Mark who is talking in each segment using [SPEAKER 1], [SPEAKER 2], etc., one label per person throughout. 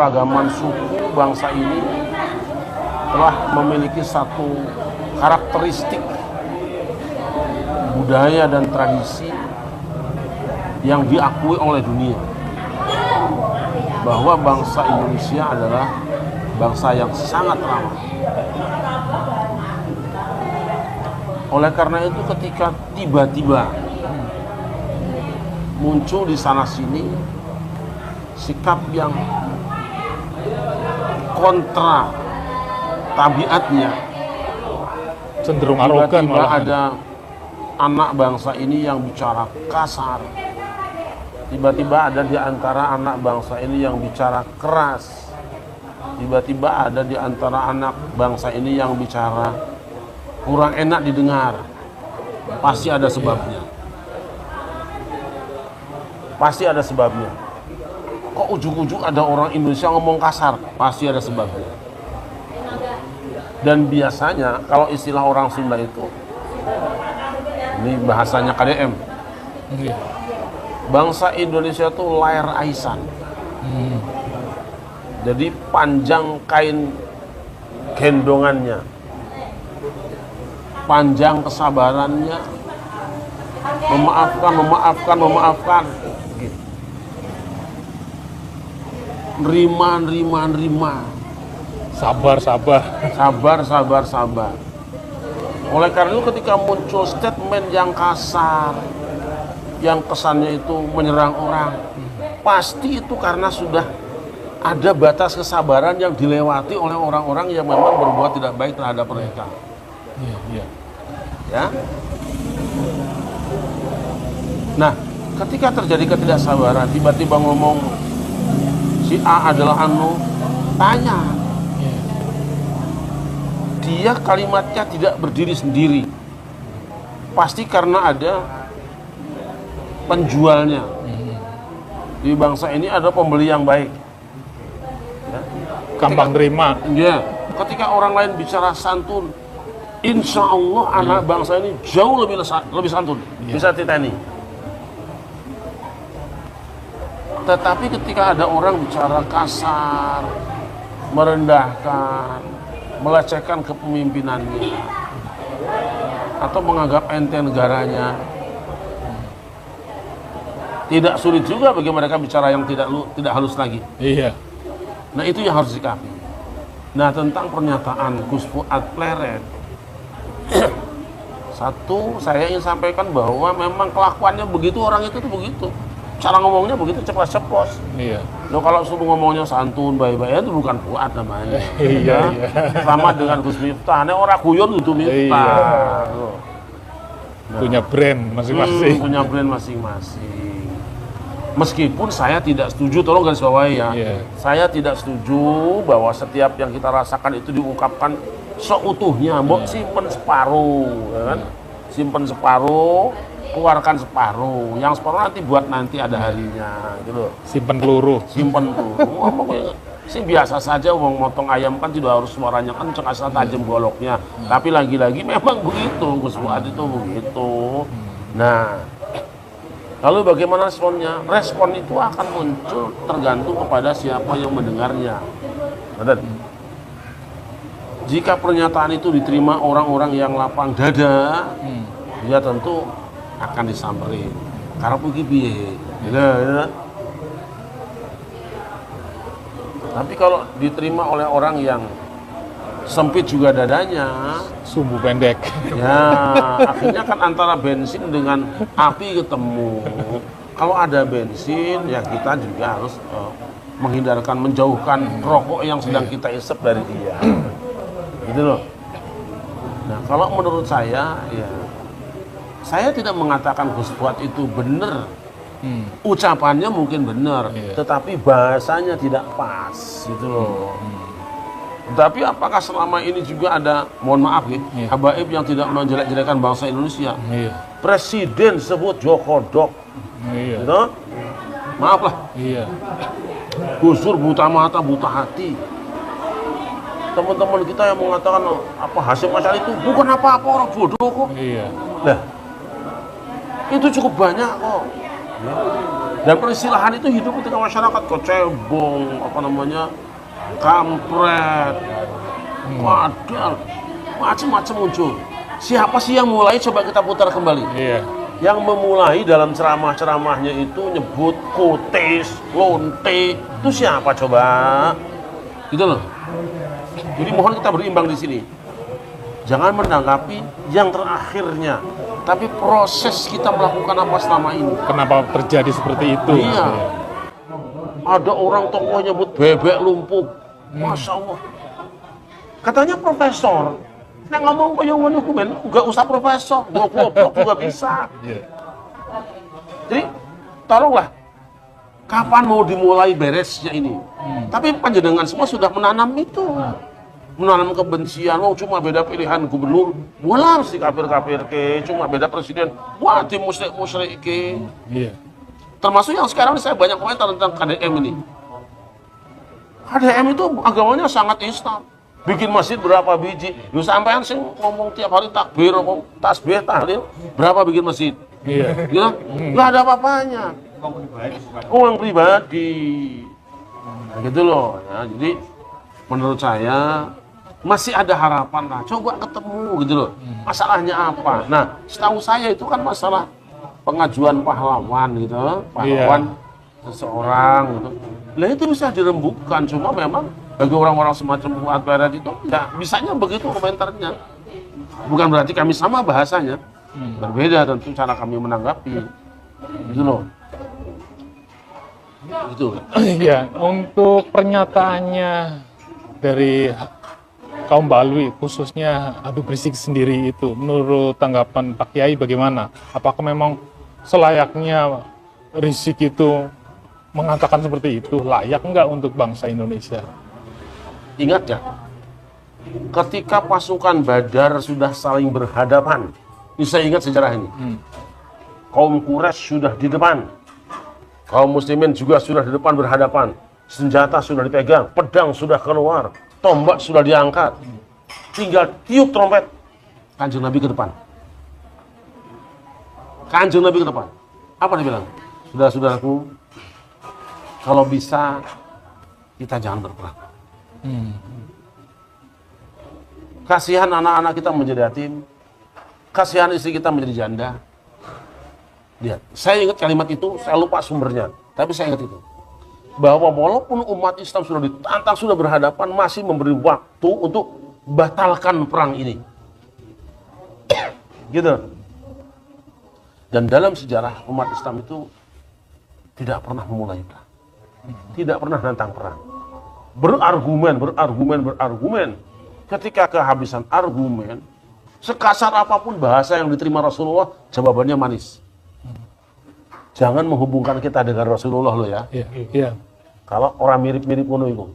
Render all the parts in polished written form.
[SPEAKER 1] keberagaman suku bangsa ini telah memiliki satu karakteristik budaya dan tradisi yang diakui oleh dunia, bahwa bangsa Indonesia adalah bangsa yang sangat ramah. Oleh karena itu ketika tiba-tiba muncul di sana sini sikap yang kontra tabiatnya,
[SPEAKER 2] cenderung arogan,
[SPEAKER 1] tiba-tiba ada anak bangsa ini yang bicara kasar, tiba-tiba ada di antara anak bangsa ini yang bicara keras, tiba-tiba ada di antara anak bangsa ini yang bicara kurang enak didengar. Pasti ada sebabnya. Pasti ada sebabnya. Kok ujung-ujung ada orang Indonesia ngomong kasar? Pasti ada sebabnya. Dan biasanya kalau istilah orang Sunda itu, ini bahasanya KDM, bangsa Indonesia itu layar aisan. Jadi panjang kain gendongannya, panjang kesabarannya, memaafkan, nerima,
[SPEAKER 2] sabar.
[SPEAKER 1] Oleh karena itu ketika muncul statement yang kasar, yang kesannya itu menyerang orang, pasti itu karena sudah ada batas kesabaran yang dilewati oleh orang-orang yang memang berbuat tidak baik terhadap mereka.
[SPEAKER 2] Iya.
[SPEAKER 1] Ya. Nah, ketika terjadi ketidaksabaran, tiba-tiba ngomong si A adalah anu, tanya. Dia kalimatnya tidak berdiri sendiri. Pasti karena ada penjualnya. Di bangsa ini ada pembeli yang baik. Ya.
[SPEAKER 2] Gampang terima.
[SPEAKER 1] Ya, ketika orang lain bicara santun, insya Allah anak bangsa ini jauh lebih santun, bisa titeni. Tetapi ketika ada orang bicara kasar, merendahkan, melecehkan kepemimpinannya, atau menganggap enteng negaranya, tidak sulit juga bagi mereka bicara yang tidak halus lagi.
[SPEAKER 2] Iya.
[SPEAKER 1] Nah itu yang harus disikapi. Nah tentang pernyataan Gus Fuad Pleret, satu, saya ingin sampaikan bahwa memang kelakuannya begitu, orang itu tuh begitu. Cara ngomongnya begitu ceplos.
[SPEAKER 2] Iya.
[SPEAKER 1] Loh kalau suruh ngomongnya santun, baik-baik itu bukan Fuad namanya.
[SPEAKER 2] Iya.
[SPEAKER 1] Sama dengan Gus Miftah, ini orang guyon itu Miftah.
[SPEAKER 2] Iya.
[SPEAKER 1] Nah,
[SPEAKER 2] Punya brand masing-masing.
[SPEAKER 1] punya brand masing-masing. Meskipun saya tidak setuju, tolong garis bawahi ya.
[SPEAKER 2] Iya.
[SPEAKER 1] Saya tidak setuju bahwa setiap yang kita rasakan itu diungkapkan seutuhnya. Mbok simpen separuh, ya kan? Simpen separuh, keluarkan separuh. Yang separuh nanti buat nanti ada harinya, gitu loh.
[SPEAKER 2] Simpen peluru.
[SPEAKER 1] Simpen peluru. Sih biasa saja, motong ayam kan tidak harus suaranya kenceng asal tajam goloknya. Tapi lagi-lagi memang begitu, Gus Fuad itu begitu. Nah, lalu bagaimana responnya? Respon itu akan muncul tergantung kepada siapa yang mendengarnya. Jika pernyataan itu diterima orang-orang yang lapang dada, dia tentu akan disamperin. Karena piye, gitu. Tapi kalau diterima oleh orang yang sempit juga dadanya,
[SPEAKER 2] Sumbu pendek.
[SPEAKER 1] ya akhirnya kan antara bensin dengan api ketemu. Kalau ada bensin, ya kita juga harus menjauhkan rokok yang sedang kita isep dari dia. Gitu loh. Nah, kalau menurut saya, ya saya tidak mengatakan Gus Fuad itu benar. Ucapannya mungkin benar, tetapi bahasanya tidak pas, gitu loh. Tapi apakah selama ini juga ada, mohon maaf ya, habaib yang tidak menjelek-jelekan bangsa Indonesia? Presiden sebut Joko Dok, gitu? Maaf lah. Gus Dur buta mata, buta hati. Teman-teman kita yang mengatakan apa Hasyim Asy'ari itu bukan apa-apa, orang bodoh kok. Nah, itu cukup banyak kok. Ya. Dan peristilahan itu hidup ketika masyarakat kecebong, kampret, padahal macam-macam muncul. Siapa sih yang mulai? Coba kita putar kembali.
[SPEAKER 2] Iya.
[SPEAKER 1] Yang memulai dalam ceramah-ceramahnya itu nyebut kotes, lonte, itu siapa coba? Gitu loh. Jadi mohon kita berimbang di sini. Jangan menanggapi yang terakhirnya, tapi proses kita melakukan apa selama ini.
[SPEAKER 2] Kenapa terjadi seperti itu?
[SPEAKER 1] Iya. Ada orang tokoh nyebut bebek lumpuh. Masya Allah. Katanya profesor. Nah ngomong kayak dokumen, nggak usah profesor, goblok juga bisa.
[SPEAKER 2] Iya.
[SPEAKER 1] Jadi tolonglah, kapan mau dimulai beresnya ini? Tapi panjenengan semua sudah menanam itu, menanam kebencian. Oh cuma beda pilihan gubernur, bola harus dikafir-kafir ke, cuma beda presiden, wah di musyrik ke.
[SPEAKER 2] Iya.
[SPEAKER 1] Termasuk yang sekarang saya banyak komentar tentang KDM ini. KDM itu agamanya sangat Islam. Bikin masjid berapa biji? Lu sampean sing ngomong tiap hari takbir, ngomong tasbih, tahlil, berapa bikin masjid?
[SPEAKER 2] Iya.
[SPEAKER 1] Gitu? Nggak ada apa-apanya. Uang pribadi. Nah, gitu loh. Ya, jadi menurut saya masih ada harapan lah. Coba ketemu gitu loh. Masalahnya apa? Nah, setahu saya itu kan masalah pengajuan pahlawan gitu. Pahlawan seseorang gitu. Lah itu bisa dirembukan, cuma memang bagi orang-orang semacam Fuad Bairat itu ya bisanya begitu komentarnya. Bukan berarti kami sama bahasanya. Berbeda tentu cara kami menanggapi. Gitu loh. Gitu.
[SPEAKER 2] Iya, untuk pernyataannya dari kaum Balwi, khususnya Habib Rizik sendiri itu, menurut tanggapan Pak Kiai bagaimana? Apakah memang selayaknya Rizik itu mengatakan seperti itu? Layak nggak untuk bangsa Indonesia?
[SPEAKER 1] Ingat ya, ketika pasukan Badar sudah saling berhadapan, ini saya ingat sejarah ini. Kaum Quraisy sudah di depan, kaum muslimin juga sudah di depan berhadapan. Senjata sudah dipegang, pedang sudah keluar, tombak sudah diangkat. Tinggal tiup trompet, Kanjeng Nabi ke depan. Kanjeng Nabi ke depan. Apa dia bilang? Saudara-saudaraku, kalau bisa kita jangan berperang. Kasihan anak-anak kita menjadi yatim, kasihan istri kita menjadi janda. Lihat, saya ingat kalimat itu, saya lupa sumbernya, tapi saya ingat itu. Bahwa walaupun umat Islam sudah ditantang, sudah berhadapan, masih memberi waktu untuk batalkan perang ini. Gitu. Dan dalam sejarah umat Islam itu tidak pernah memulai perang. Tidak pernah nantang perang. Berargumen. Ketika kehabisan argumen, sekasar apapun bahasa yang diterima Rasulullah, jawabannya manis. Jangan menghubungkan kita dengan Rasulullah loh ya.
[SPEAKER 2] Iya.
[SPEAKER 1] Kalau orang mirip-mirip ngono itu.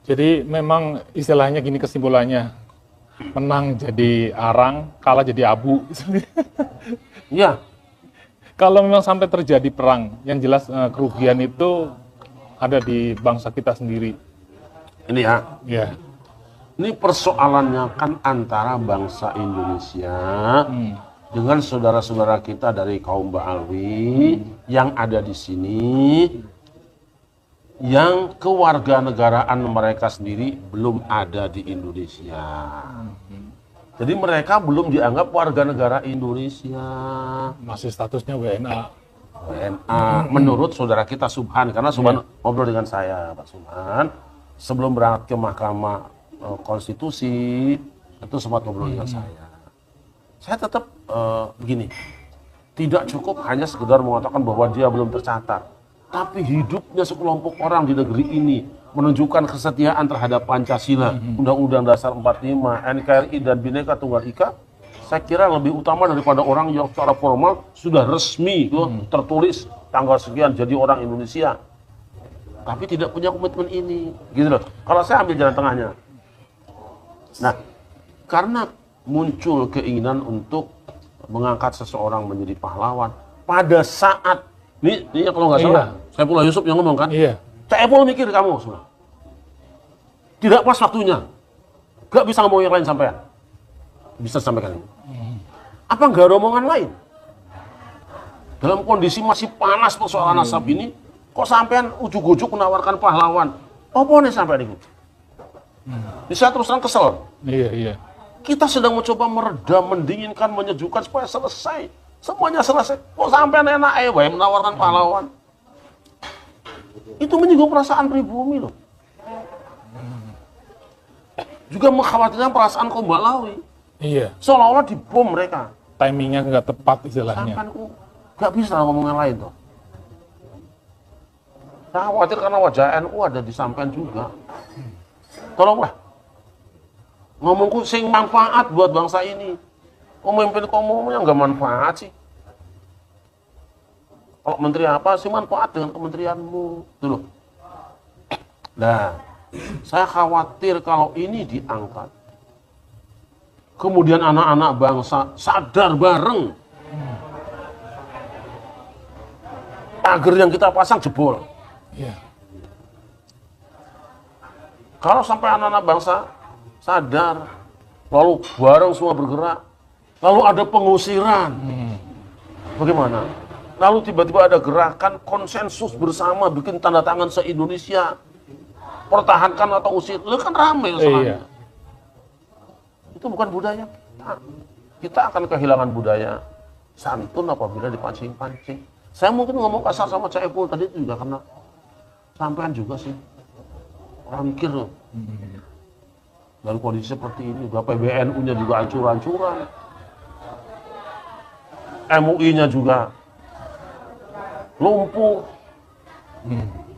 [SPEAKER 2] Jadi memang istilahnya gini kesimpulannya, menang jadi arang, kalah jadi abu.
[SPEAKER 1] Iya.
[SPEAKER 2] Kalau memang sampai terjadi perang, yang jelas kerugian itu ada di bangsa kita sendiri.
[SPEAKER 1] Ini ya.
[SPEAKER 2] Ya.
[SPEAKER 1] Ini persoalannya kan antara bangsa Indonesia dengan saudara-saudara kita dari kaum Ba'alwi yang ada di sini, yang kewarganegaraan mereka sendiri belum ada di Indonesia. Jadi mereka belum dianggap warga negara Indonesia.
[SPEAKER 2] Masih statusnya WNA.
[SPEAKER 1] WNA menurut saudara kita Subhan, karena Subhan ngobrol dengan saya, Pak Subhan, sebelum berangkat ke Mahkamah Konstitusi itu sempat ngobrol dengan saya. Saya tetap begini, tidak cukup hanya sekedar mengatakan bahwa dia belum tercatat, tapi hidupnya sekelompok orang di negeri ini menunjukkan kesetiaan terhadap Pancasila, Undang-Undang Dasar 45, NKRI dan Bhinneka Tunggal Ika. Saya kira lebih utama daripada orang yang secara formal sudah resmi tertulis tanggal sekian jadi orang Indonesia, tapi tidak punya komitmen ini, gitu loh. Kalau saya ambil jalan tengahnya, nah karena muncul keinginan untuk mengangkat seseorang menjadi pahlawan pada saat ini kalau nggak salah, Saifullah Yusuf yang ngomong kan, Cak Epul mikir kamu semua. Tidak pas waktunya. Gak bisa ngomong yang lain sampean. Bisa sampaikan ini. Apa nggak ada omongan lain? dalam kondisi masih panas persoalan nasab ini, kok sampean ujuk-ujuk menawarkan pahlawan? Apa nih sampai ini? Bisa terus terang kesel.
[SPEAKER 2] Iya, iya.
[SPEAKER 1] Kita sedang mencoba meredam, mendinginkan, menyejukkan supaya selesai. Semuanya selesai. Kok sampean enak menawarkan pahlawan? Itu menyinggung perasaan pribumi loh. Juga mengkhawatirkan perasaan kaum Balawi.
[SPEAKER 2] Iya.
[SPEAKER 1] Seolah-olah dibom mereka.
[SPEAKER 2] Timingnya nggak tepat istilahnya.
[SPEAKER 1] Sampean nggak bisa ngomong yang lain toh. Saya khawatir karena wajah NU ada di sampean juga. Tolonglah. Ngomongku sing manfaat buat bangsa ini. Pemimpin ngomongnya nggak manfaat sih. Kalau menteri apa sih manfaat dengan kementerianmu? Itu loh. Nah, saya khawatir kalau ini diangkat. Kemudian anak-anak bangsa sadar bareng. Pagar yang kita pasang jebol.
[SPEAKER 2] Iya.
[SPEAKER 1] Kalau sampai anak-anak bangsa sadar, lalu bareng semua bergerak, lalu ada pengusiran, bagaimana? Lalu tiba-tiba ada gerakan konsensus bersama, bikin tanda tangan se-Indonesia, pertahankan atau usir, itu kan ramai soalnya.
[SPEAKER 2] Iya.
[SPEAKER 1] Itu bukan budaya kita. Kita akan kehilangan budaya santun apabila dipancing-pancing. Saya mungkin ngomong kasar sama Cak Epul tadi itu juga karena sampean juga sih. Orang mikir loh. Dalam kondisi seperti ini, juga PBNU-nya juga hancur-hancuran. MUI-nya juga lumpuh.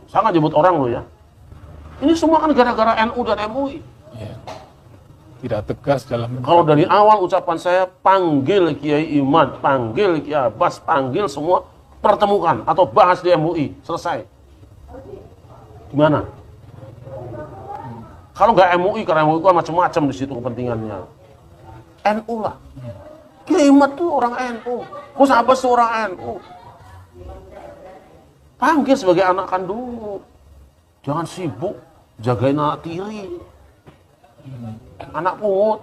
[SPEAKER 1] Saya nggak nyebut orang loh ya. Ini semua kan gara-gara NU dan MUI.
[SPEAKER 2] Iya. Tidak tegas dalam.
[SPEAKER 1] Kalau dari awal ucapan saya, panggil Kiai Imad, panggil Kiai Abbas, panggil semua, pertemukan atau bahas di MUI, selesai. Gimana? Kalau nggak MUI, karena MUI kan macam-macam di situ kepentingannya. NU lah. Kiai Imad tuh orang NU, Gus Abbas tuh orang NU. Panggil sebagai anak kandung. Jangan sibuk jagain anak tiri. Anak pungut.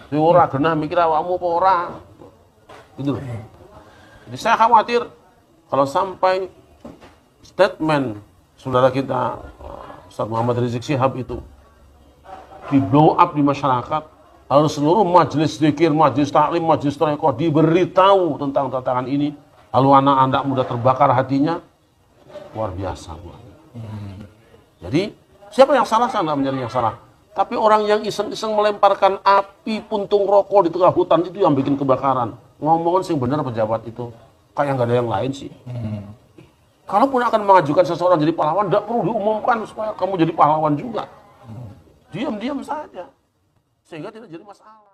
[SPEAKER 1] Si ora genah mikir awakmu apa ora. Gitu loh. Jadi saya khawatir kalau sampai statement saudara kita Ustaz Muhammad Rizik Syihab itu di blow up di masyarakat, lalu seluruh majelis zikir, majelis taklim, majelis thariqah diberitahu tentang tantangan ini, lalu anak-anak muda terbakar hatinya, luar biasa. Jadi siapa yang salah? Saya nggak mencari yang salah. Tapi orang yang iseng-iseng melemparkan api puntung rokok di tengah hutan itu yang bikin kebakaran. Ngomongin sing bener pejabat itu, kayak nggak ada yang lain sih. Kalaupun akan mengajukan seseorang jadi pahlawan, tidak perlu diumumkan supaya kamu jadi pahlawan juga. Diam-diam saja, sehingga tidak jadi masalah.